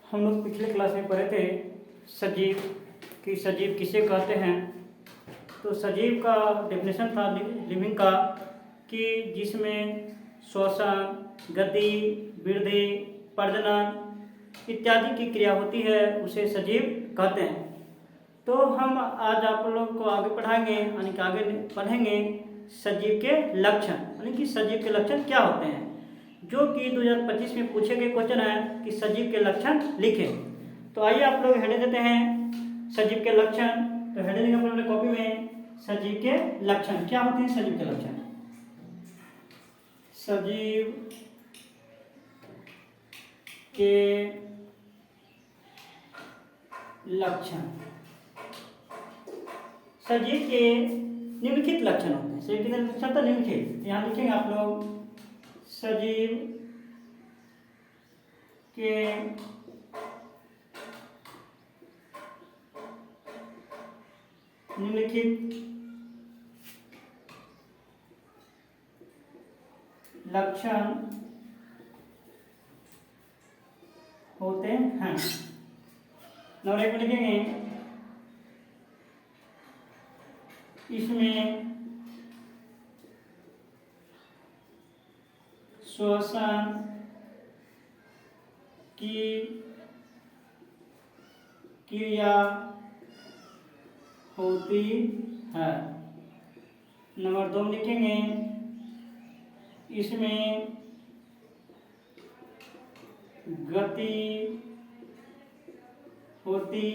हम लोग पिछले क्लास में पढ़े थे सजीव कि सजीव किसे कहते हैं। तो सजीव का डेफिनेशन था लिविंग का कि जिसमें श्वसन, गति, वृद्धि, प्रजनन इत्यादि की क्रिया होती है उसे सजीव कहते हैं। तो हम आज आप लोग को आगे पढ़ाएंगे यानी कि आगे पढ़ेंगे सजीव के लक्षण यानी कि सजीव के लक्षण क्या होते हैं, जो कि 2025 में पूछे गए क्वेश्चन है कि सजीव के लक्षण लिखें। तो आइए आप लोग हेडिंग देते हैं सजीव के लक्षण। तो हेडिंग अपने कॉपी में सजीव के लक्षण क्या होते हैं। सजीव के लक्षण, सजीव के लक्षण, सजीव के निम्नलिखित लक्षण होते हैं। सजीव के लक्षण तो निम्नलिखित, यहाँ लिखेंगे आप लोग सजीव के निम्नलिखित लक्षण होते हैं। नंबर 1 में लिखेंगे इसमें श्वसन की क्रिया होती है। नंबर 2 में लिखेंगे इसमें गति होती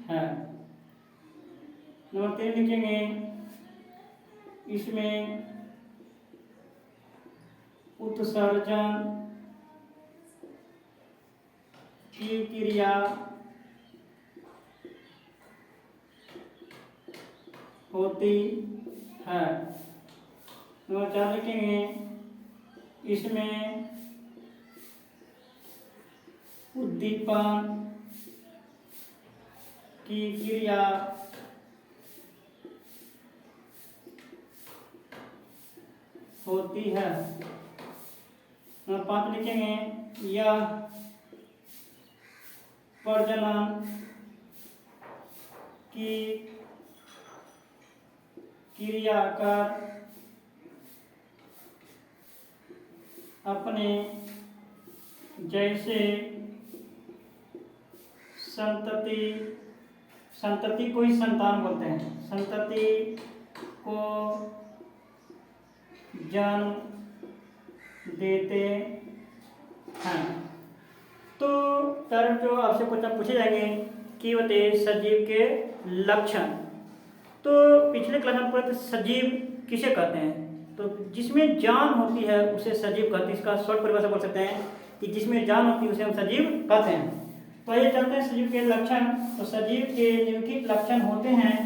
है। नंबर 3 लिखेंगे इसमें उत्सर्जन की क्रिया होती है। नंबर 4 लिखेंगे इसमें उद्दीपन की क्रिया होती है। नंबर 5 लिखेंगे यह प्रजनन की क्रिया कर अपने जैसे संतति को ही संतान बोलते हैं, संतति को जन्म देते हैं। तो तरह जो आपसे क्वेश्चन पूछे जाएंगे कि बताइए सजीव के लक्षण। तो पिछले क्लास में पढ़े सजीव किसे कहते हैं। तो जिसमें जान होती है उसे सजीव कहते हैं। इसका शॉर्ट परिभाषा बोल सकते हैं कि जिसमें जान होती है उसे हम सजीव कहते हैं। तो आइए चलते हैं सजीव के लक्षण। तो सजीव के निम्नलिखित लक्षण होते हैं।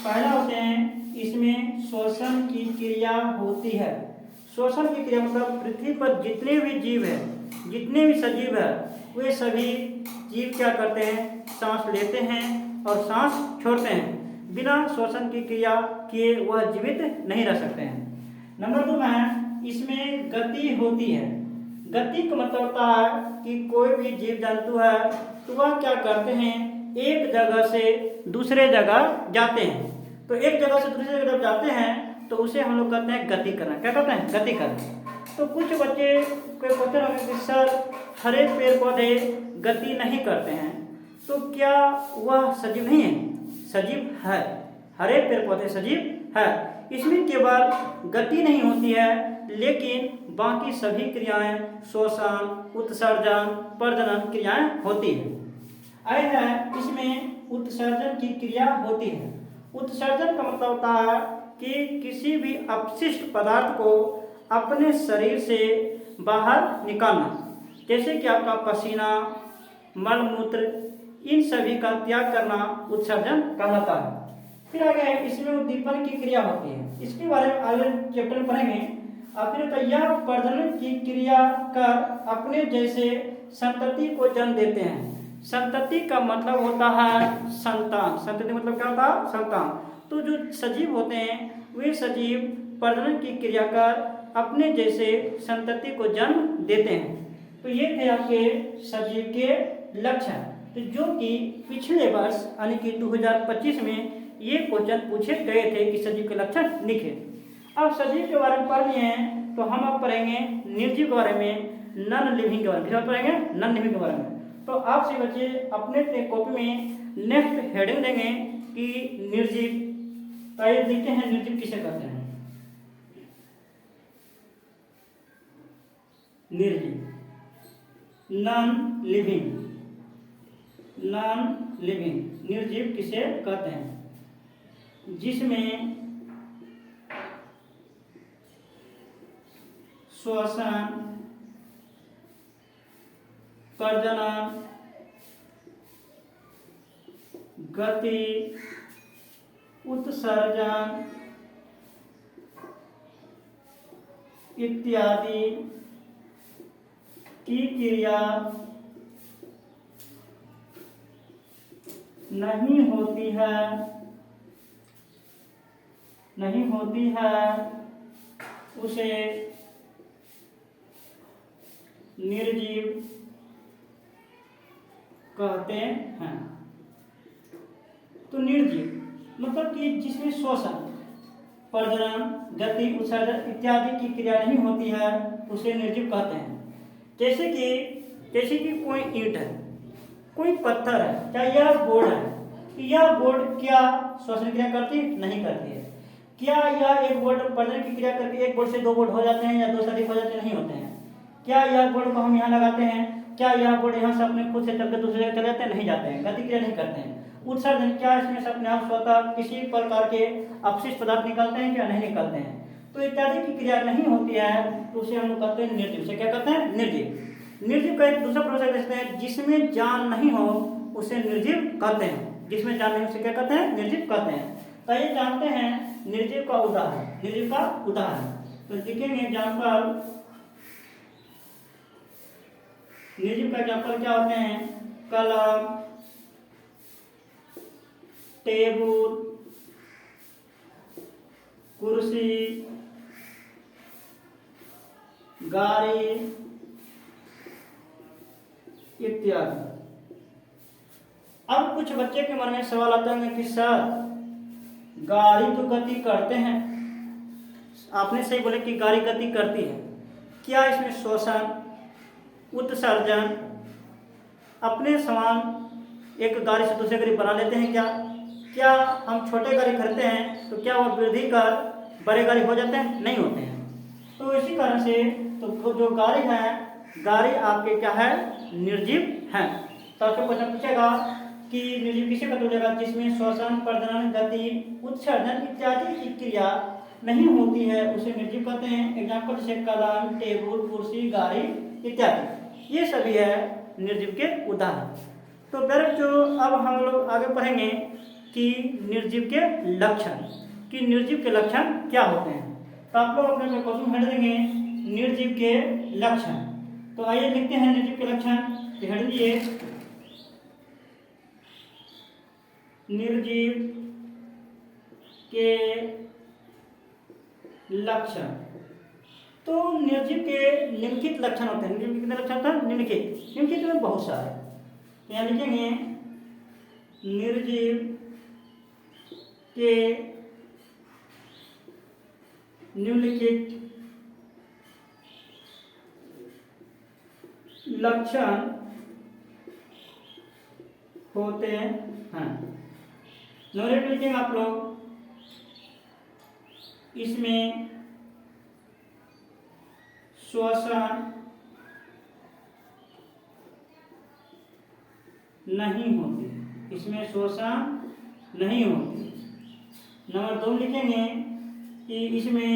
पहला होते हैं इसमें श्वसन की क्रिया होती है। श्वसन की क्रिया मतलब पृथ्वी पर जितने भी जीव है, जितने भी सजीव है, वे सभी जीव क्या करते हैं, सांस लेते हैं और सांस छोड़ते हैं। बिना श्वसन की क्रिया किए वह जीवित नहीं रह सकते हैं। नंबर 2 में इसमें गति होती है। गति का मतलब होता है कि कोई भी जीव जंतु है तो वह क्या करते हैं, एक जगह से दूसरे जगह जाते हैं। तो एक जगह से दूसरी जगह जब जाते हैं तो उसे हम लोग कहते हैं गति करना। क्या कहते हैं, गति करना। तो कुछ बच्चे कोई कहते हैं कि सर हरे पेड़ पौधे गति नहीं करते हैं, तो क्या वह सजीव नहीं है? सजीव है, हरे पेड़ पौधे सजीव है। इसमें केवल गति नहीं होती है लेकिन बाकी सभी क्रियाएं, श्वसन, उत्सर्जन, प्रजनन क्रियाएं होती है। इसमें उत्सर्जन की क्रिया होती है। उत्सर्जन का मतलब होता है कि किसी भी अपशिष्ट पदार्थ को अपने शरीर से बाहर निकालना, जैसे कि आपका पसीना, मल मूत्र, इन सभी का त्याग करना उत्सर्जन कहलाता है। फिर आगे इसमें उद्दीपन की क्रिया होती है। इसके बारे में आगे चैप्टर में पढ़ेंगे। फिर यह प्रजनन की क्रिया कर अपने जैसे संतति को जन्म देते हैं। संतति का मतलब होता है संतान। संतति मतलब क्या होता है, संतान। तो जो सजीव होते हैं वे सजीव प्रजनन की क्रिया कर अपने जैसे संतति को जन्म देते हैं। तो ये थे आपके सजीव के लक्षण। तो जो कि पिछले वर्ष यानी कि 2025 में ये क्वेश्चन पूछे गए थे कि सजीव के लक्षण लिखे। अब सजीव के बारे में पढ़ लिए हैं, तो हम अब पढ़ेंगे निर्जीव के बारे में, नॉन लिविंग के बारे में। किस पढ़ेंगे? नॉन लिविंग के बारे में। तो आपसे बच्चे अपने कॉपी में नेक्स्ट हेडिंग देंगे कि निर्जीव। तो आइए देखते हैं निर्जीव किसे कहते हैं। निर्जीव, नॉन लिविंग, नॉन लिविंग निर्जीव किसे कहते हैं? जिसमें श्वसन, प्रजनन, गति, उत्सर्जन इत्यादि की क्रिया नहीं होती है, उसे निर्जीव कहते हैं। तो निर्जीव मतलब कि जिसमें श्वसन, प्रजनन, गति, उत्सर्जन इत्यादि की क्रिया नहीं होती है, उसे निर्जीव कहते हैं। जैसे कि कोई ईंट है, कोई पत्थर है, क्या यह बोर्ड है, यह बोर्ड क्या श्वसन क्रिया करती? नहीं करती है। क्या यह एक बोर्ड प्रजनन की क्रिया करके एक बोर्ड से दो बोर्ड हो जाते हैं या दो से अधिक हो जाते? नहीं होते हैं। क्या यह बोर्ड को हम यहाँ लगाते हैं, क्या यह बोर्ड यहाँ से अपने खुद से चलकर दूसरे जगह चले जाते हैं? नहीं जाते हैं, गति क्रिया नहीं करते हैं। उत्सर्जन, क्या इसमें से अपने आप स्वतः किसी प्रकार के अपशिष्ट पदार्थ निकलते हैं? क्या नहीं निकलते हैं। तो इत्यादि की क्रिया नहीं होती है, तो उसे हम लोग कहते हैं निर्जीव। से क्या कहते हैं? निर्जीव। निर्जीव का एक दूसरा परिभाषा देखते हैं, जिसमें जान नहीं हो उसे निर्जीव कहते हैं। जिसमें जान नहीं उसे क्या कहते हैं? निर्जीव कहते हैं। तो ये जानते हैं निर्जीव का उदाहरण। निर्जीव का उदाहरण तो लिखेंगे एग्जाम्पल। निर्जीव का एग्जाम्पल क्या होते हैं? कलम, टेबल, कुर्सी, गाड़ी इत्यादि। अब कुछ बच्चे के मन में सवाल आता है कि सर गाड़ी तो गति करते हैं, आपने सही बोले कि गाड़ी गति करती है, क्या इसमें श्वसन, उत्सर्जन, अपने समान एक गाड़ी से दूसरी गाड़ी बना लेते हैं क्या? क्या हम छोटे गाड़ी खरीदते हैं तो क्या वो वृद्धि कर बड़े गाड़ी हो जाते हैं? नहीं होते हैं। तो इसी कारण से तो जो गाड़ी है, गाड़ी आपके क्या है? निर्जीव है। तो आपसे क्वेश्चन पूछेगा कि निर्जीव किसे कहते जाएगा? जिसमें श्वसन, प्रजनन, गति, उत्सर्जन इत्यादि की क्रिया नहीं होती है, उसे निर्जीव कहते हैं। एग्जाम्पल जैसे कलम, टेबल, कुर्सी, गाड़ी इत्यादि, ये सभी है निर्जीव के उदाहरण। तो फिर जो अब हम लोग आगे पढ़ेंगे कि निर्जीव के लक्षण, कि निर्जीव के लक्षण क्या होते हैं। तो आप लोग अपने क्वेश्चन हेड देंगे निर्जीव के लक्षण। तो आइए लिखते हैं निर्जीव के लक्षण। तो हेड दिए निर्जीव के लक्षण। तो निर्जीव के निम्नलिखित लक्षण होते हैं। निर्जीव के कितने लक्षण होते हैं? निम्नलिखित में बहुत सारे। तो यहाँ लिखेंगे निर्जीव के निम्नलिखित लक्षण होते हैं। नंबर लिखेंगे आप लोग, इसमें श्वसन नहीं होती, इसमें श्वसन नहीं होती। नंबर 2 लिखेंगे कि इसमें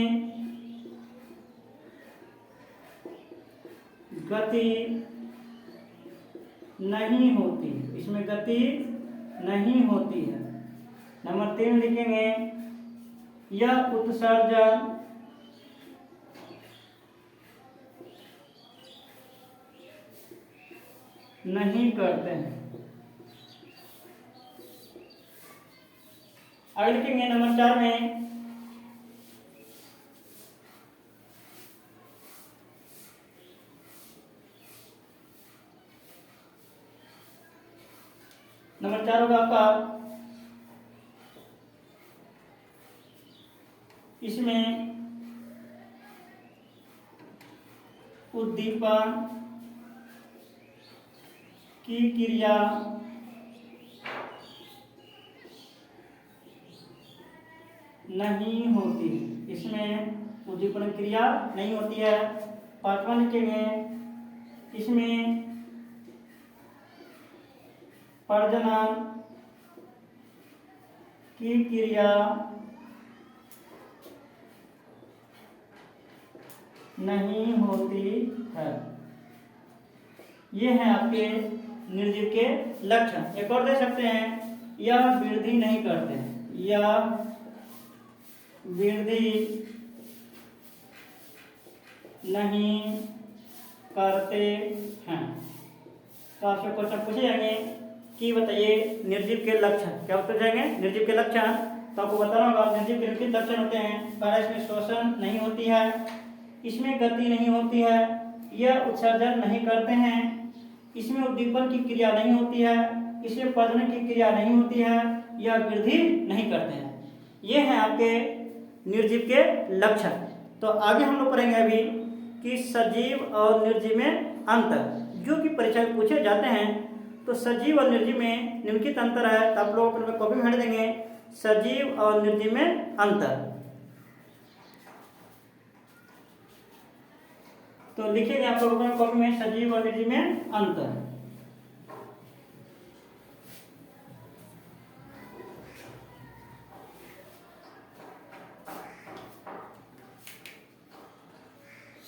गति नहीं होती, इसमें गति नहीं होती है। नंबर 3 लिखेंगे यह उत्सर्जन नहीं करते हैं। आगे लिखेंगे नंबर 4 में नंबर 4 होगा आपका इसमें उद्दीपन की क्रिया नहीं होती, इसमें उद्दीपन क्रिया नहीं होती है। 5वां लिखेंगे इसमें प्रजनन की क्रिया नहीं होती है। ये हैं आपके निर्जीव के लक्षण। एक और दे सकते हैं, यह वृद्धि नहीं करते हैं, यह वृद्धि नहीं करते हैं। तो आपसे क्वेश्चन पूछे जाएंगे कि बताइए निर्जीव के लक्षण, क्या उत्तर जाएंगे निर्जीव के लक्षण। तो आपको बताना होगा निर्जीव के निम्नलिखित लक्षण होते हैं। पहला, इसमें श्वसन नहीं होती है, इसमें गति नहीं होती है, यह उत्सर्जन नहीं करते हैं, इसमें उद्दीपन की क्रिया नहीं होती है, इसमें प्रजनन की क्रिया नहीं होती है, यह वृद्धि नहीं करते हैं। ये हैं आपके निर्जीव के लक्षण। तो आगे हम लोग पढ़ेंगे अभी कि सजीव और निर्जीव में अंतर, जो कि परीक्षा में पूछे जाते हैं। तो सजीव और निर्जीव में निम्नलिखित अंतर है, तो आप लोग अपने कॉपी में हट देंगे सजीव और निर्जीव में अंतर। तो लिखेंगे आप लोग अपने कॉपी में सजीव और निर्जीव में अंतर।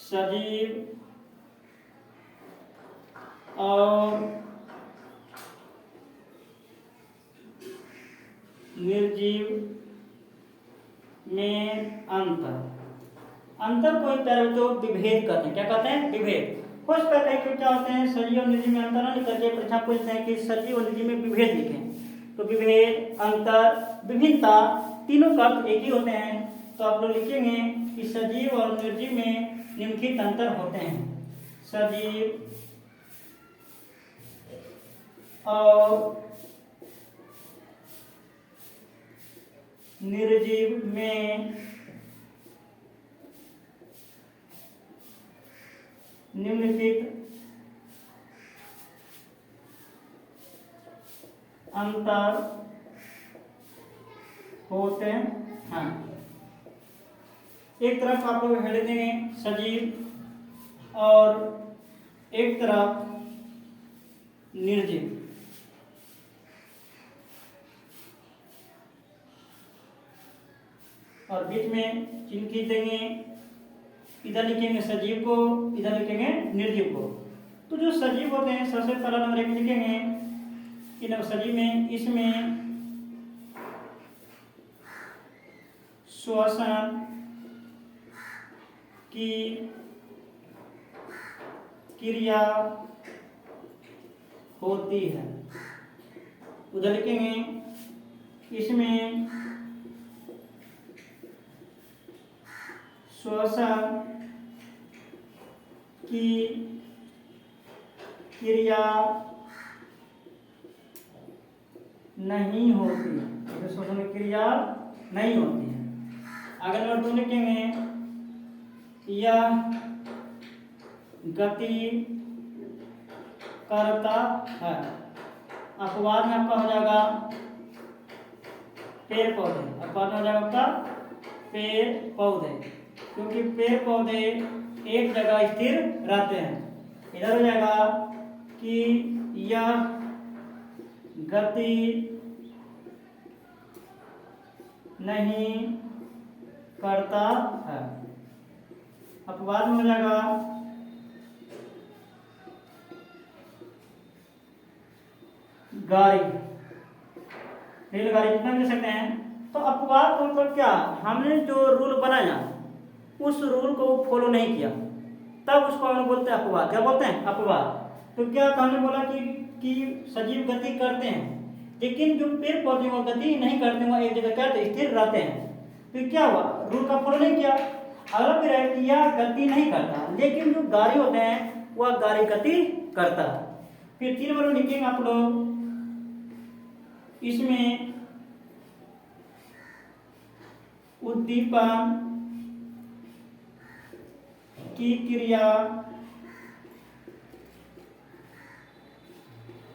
सजीव और निर्जीव में अंतर। अंतर को एक तरह तो विभेद कहते हैं। क्या कहते हैं? विभेद। कुछ पर कई क्या होते हैं, सजीव और निर्जीव में अंतर नहीं करके परीक्षा पूछते हैं कि सजीव और निर्जीव में विभेद लिखें। तो विभेद, अंतर, विभिन्नता, तीनों का अर्थ एक ही होते हैं। तो आप लोग लिखेंगे कि सजीव और निर्जीव में निम्नलिखित अंतर होते हैं। सजीव और निर्जीव में निम्नलिखित अंतर होते हैं। एक तरफ आप लोग हेड देंगे सजीव और एक तरफ निर्जीव। और बीच में चिन्ह खींच देंगे, इधर लिखेंगे सजीव को, इधर लिखेंगे निर्जीव को। तो जो सजीव होते हैं सबसे पहला नंबर एक लिखेंगे कि नंबर सजीव में इसमें श्वसन की क्रिया होती है। उधर लिखेंगे इसमें श्वसन की क्रिया नहीं होती है, श्वसन की क्रिया नहीं होती है। आगे नंबर 2 लिखेंगे यह गति करता है। अपवाद में आपका हो जाएगा पेड़ पौधे, अपवाद में हो जाएगा आपका पेड़ पौधे, क्योंकि पेड़ पौधे एक जगह स्थिर रहते हैं। इधर हो जाएगा कि यह गति नहीं करता है। अपवाद में हो जाएगा गाड़ी, रेलगाड़ी, कितना लिख सकते हैं। तो अपवाद मतलब क्या, हमने जो रूल बनाया उस रूल को फॉलो नहीं किया, तब उसको हम बोलते हैं अपवाद। क्या बोलते हैं? अपवाद। तो क्या हमने बोला कि सजीव गति करते हैं, लेकिन जो पेड़ पौधे वो गति नहीं करते, वो एक जगह क्या स्थिर रहते हैं। तो क्या हुआ, रूल का फॉलो नहीं किया। अगला फिर है कि यह गति नहीं करता, लेकिन जो गाड़ी होते हैं वह गाड़ी गति करता है। फिर 3 नंबर लिखेंगे आप लोग इसमें उद्दीपन की क्रिया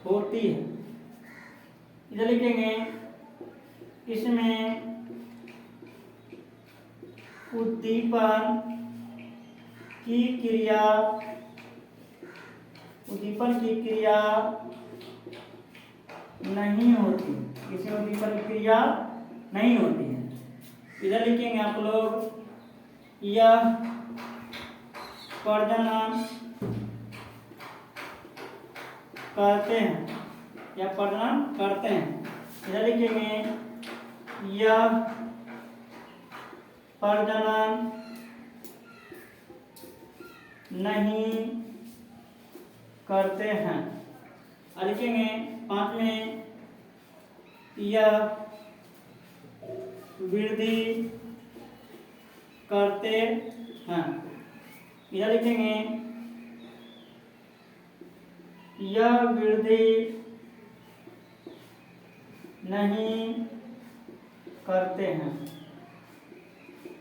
होती है। इधर लिखेंगे इसमें उद्दीपन की क्रिया नहीं होती, इसमें उद्दीपन की क्रिया नहीं होती है। इधर लिखेंगे आप लोग यह प्रजनन करते हैं या प्रजनन करते हैं। इधर लिखेंगे यह प्रजनन नहीं करते हैं। और लिखेंगे 5 में यह वृद्धि करते हैं। इधर लिखेंगे यह वृद्धि नहीं करते हैं।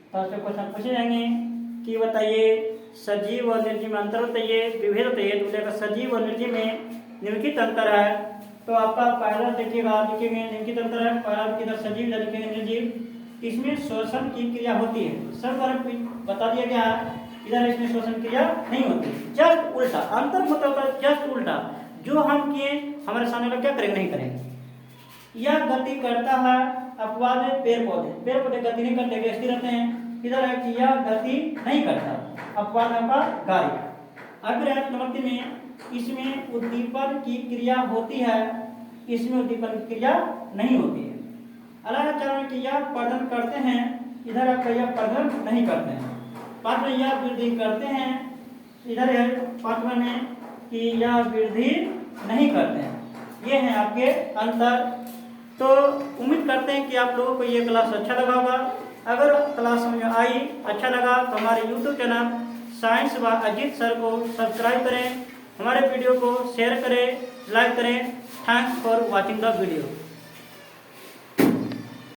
तो आपसे क्वेश्चन पूछे जाएंगे कि बताइए सजीव और निर्जीव में अंतर बताइए, विभेद बताइए। तो बोलेगा सजीव और निर्जीव में निम्नलिखित अंतर है। तो आपका पहला देखिएगा, लिखेंगे निम्नलिखित अंतर है। पहला किधर सजीव, इधर लिखेंगे निर्जीव। इसमें श्वसन की क्रिया होती है, सब तरफ बता दिया गया है। इधर इसमें श्वसन क्रिया नहीं होती, जस्ट उल्टा। अंतर मतलब जस्ट उल्टा, जो हम किए हमारे सामने लोग क्या करेंगे, नहीं करेंगे। यह गति करता है, अपवाद है पेड़ पौधे गति नहीं करते, स्थिर रहते हैं। इधर है कि यह गति नहीं करता, अपवाद आपका गाय। अगर है नंबर 3 में इसमें उद्दीपन की क्रिया होती है, इसमें उद्दीपन की क्रिया नहीं होती है। अलग चरण की यह प्रजनन करते हैं, इधर आपका यह प्रजनन नहीं करते हैं। 5 में यह वृद्धि करते हैं, इधर है 5वां में कि यह वृद्धि नहीं करते हैं। ये हैं आपके अंतर। तो उम्मीद करते हैं कि आप लोगों को ये क्लास अच्छा लगा होगा। अगर क्लास समझ में आई, अच्छा लगा तो हमारे YouTube चैनल साइंस व अजीत सर को सब्सक्राइब करें, हमारे वीडियो को शेयर करें, लाइक करें। Thanks for watching the video.